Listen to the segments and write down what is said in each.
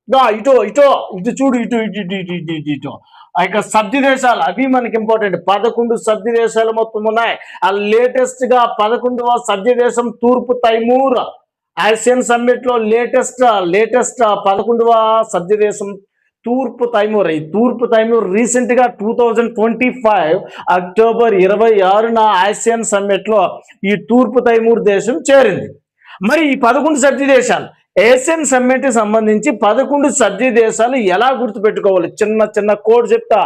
ఇటో ఇటో ఇటు చూడు, ఇటు ఇటు ఇటు ఇటు ఇటు ఇటు ఇటు ఆ యొక్క సబ్ది దేశాలు అవి మనకి ఇంపార్టెంట్. 11 సబ్ది దేశాలు మొత్తం ఉన్నాయి. ఆ లేటెస్ట్ గా 11వ సబ్ది దేశం తూర్పు తైమూర్. ఆసియన్ సమ్మిట్ లో లేటెస్ట్ 11వ సబ్ది దేశం తూర్పు తైమూర్. ఈ తూర్పు తైమూర్ రీసెంట్ గా 2025 అక్టోబర్ 26న ఆసియన్ సమ్మిట్ లో ఈ తూర్పు తైమూర్ దేశం చేరింది. మరి ఈ 11 సబ్ది దేశాలు ఏషియన్ సమ్మిట్ సంబంధించి 11 సబ్జీ దేశాలు ఎలా గుర్తుపెట్టుకోవాలి? చిన్న చిన్న కోడ్ చెప్తా,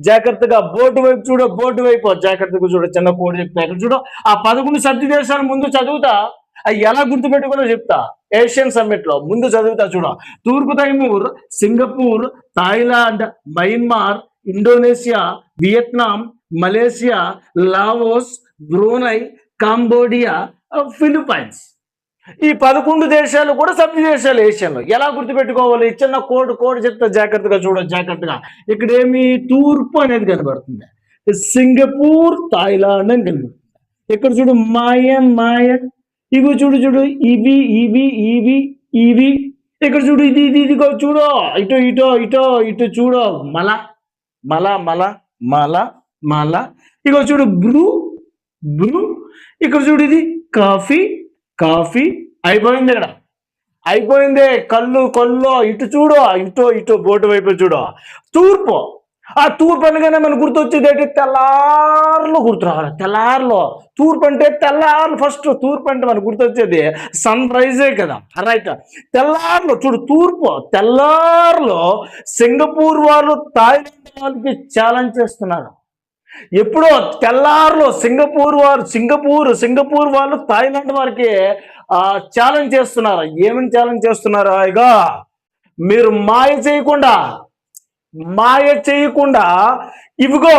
జాగ్రత్తగా బోర్డు వైపు చూడు, బోర్డు వైపు జాగ్రత్తగా చూడు. చిన్న కోడ్ చెప్తా, ఇక్కడ చూడు. ఆ 11 సబ్జీ దేశాలు ముందు చదువుతా, అవి ఎలా గుర్తుపెట్టుకోవాలో చెప్తా. ఏషియన్ సమ్మిట్ లో ముందు చదువుతా చూడ. తూర్పు Timor, Singapore, Thailand, Myanmar, Indonesia, Vietnam, Malaysia, Laos, Brunei, Cambodia, Philippines. ఈ 11 దేశాలు కూడా సబ్జీ దేశాలు ఏషియన్లో. ఎలా గుర్తుపెట్టుకోవాలి? చిన్న కోడ్ చెప్తా, జాగ్రత్తగా చూడ. జాగ్రత్తగా ఇక్కడ ఏమి తూర్పు అనేది కనబడుతుంది, సింగపూర్, థాయిలాండ్ అని కనబడుతుంది. ఇక్కడ చూడు మాయన్ ఇవి చూడు ఇవి ఇవి ఇవి ఇవి. ఇక్కడ చూడు ఇది ఇది ఇదిగో చూడు, ఇటో ఇటో ఇటో ఇటు చూడు, మల మల మల మల మల. ఇగో చూడు బ్రూ. ఇక్కడ చూడు ఇది కాఫీ. అయిపోయింది, ఇక్కడ అయిపోయింది. కళ్ళు ఇటు చూడు, ఇటు బోటు వైపు చూడు. తూర్పు. ఆ తూర్పు అనగానే మనకు గుర్తొచ్చేది ఏంటి? తెల్లారులో గుర్తు రావాలి. తెల్లారులో తూర్పు అంటే తెల్లారులు. ఫస్ట్ తూర్పు అంటే మనకు గుర్తొచ్చేది సన్ రైజే కదా, రైట్. తెల్లారులో చూడు తూర్పు. తెల్లారులో సింగపూర్ వాళ్ళు థాయిలాండ్ వాళ్ళకి ఛాలెంజ్ చేస్తున్నారు. ఎప్పుడో తెల్లారులో సింగపూర్ వాళ్ళు థాయిలాండ్ వారికి ఛాలెంజ్ చేస్తున్నారు. ఏమని ఛాలెంజ్ చేస్తున్నారు? ఇక మీరు మాయ చేయకుండా ఇవిగో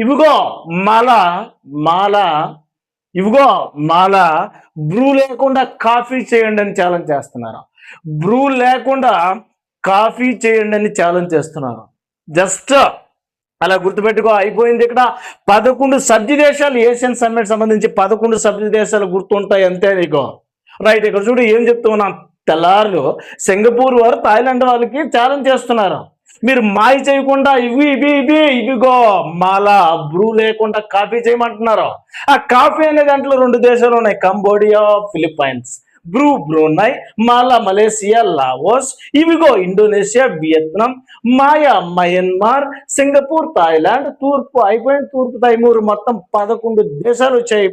ఇవిగో మాల బ్రూ లేకుండా కాఫీ చేయండి అని ఛాలెంజ్ చేస్తున్నారు. బ్రూ లేకుండా కాఫీ చేయండి అని ఛాలెంజ్ చేస్తున్నారు. జస్ట్ అలా గుర్తుపెట్టుకో. అయిపోయింది. ఇక్కడ 11 సబ్జీ దేశాలు, ఏషియన్ సమ్మిట్ సంబంధించి 11 సబ్జీ దేశాలు గుర్తుంటాయి అంతే నీకు, రైట్. ఇక్కడ చూడు ఏం చెప్తున్నా. తెల్లారులు సింగపూర్ వారు థాయిలాండ్ వాళ్ళకి ఛాలెంజ్ చేస్తున్నారు. మీరు మాయ చేయకుండా ఇవిగో మాలా బ్రూ లేకుండా కాఫీ చేయమంటున్నారు. ఆ కాఫీ అనే దాంట్లో 2 దేశాలు ఉన్నాయి, కంబోడియా, ఫిలిప్పైన్స్. బ్రూనై, మాలా మలేషియా, లావోస్. ఇవిగో Indonesia, Vietnam, Myanmar, Singapore, Thailand. తూర్పు అయిపోయింది. తూర్పు తైమూర్ మొత్తం 11 దేశాలు వచ్చాయి.